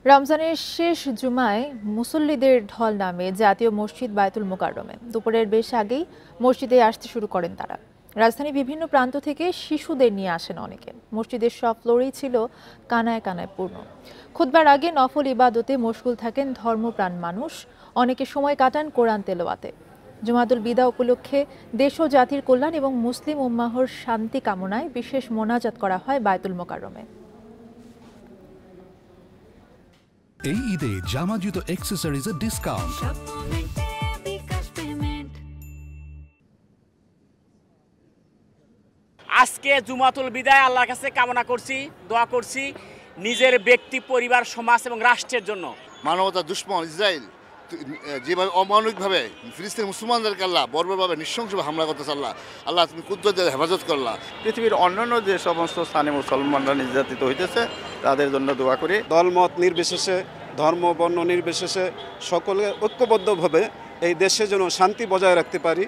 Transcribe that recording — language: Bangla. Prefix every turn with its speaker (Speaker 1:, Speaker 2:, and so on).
Speaker 1: রমজানের শেষ জুমায় মুসল্লিদের ঢল নামে জাতীয় মসজিদ বায়তুল মোকাররমে। দুপুরের বেশ আগেই মসজিদে আসতে শুরু করেন তারা। রাজধানীর বিভিন্ন প্রান্ত থেকে শিশুদের নিয়ে আসেন অনেকে। মসজিদের সব ফ্লোরেই ছিল কানায় কানায় পূর্ণ। খুতবার আগে নফল ইবাদতে মশগুল থাকেন ধর্মপ্রাণ মানুষ। অনেকে সময় কাটান কোরআন তেলাওয়াতে। জুমাতুল বিদা উপলক্ষে দেশ ও জাতির কল্যাণ এবং মুসলিম উম্মাহর শান্তি কামনায় বিশেষ মোনাজাত করা হয় বায়তুল মোকাররমে।
Speaker 2: এই ঈদে জামা জুতো অ্যাক্সেসরিজের ডিসকাউন্ট।
Speaker 3: আজকে জুমাতুল বিদায় আল্লাহর কাছে কামনা করছি, দোয়া করছি নিজের ব্যক্তি, পরিবার, সমাজ এবং রাষ্ট্রের জন্য।
Speaker 4: মানবতা দুশ্মন ইসরায়েল যেভাবে অমানবিকভাবে ফিলিস্তিন মুসলমানদেরকে আল্লাহ বর্বরভাবে নৃশংসভাবে হামলা করতেছে, আল্লাহ তুমি কুদরতের হেফাজত করলা।
Speaker 5: পৃথিবীর অন্যান্য যে সমস্ত স্থানে মুসলমানরা নির্যাতিত হইতেছে তাদের জন্য দোয়া করি।
Speaker 6: দলমত নির্বিশেষে, ধর্ম বর্ণ নির্বিশেষে সকলে ঐক্যবদ্ধভাবে এই দেশে যেন শান্তি বজায় রাখতে পারি।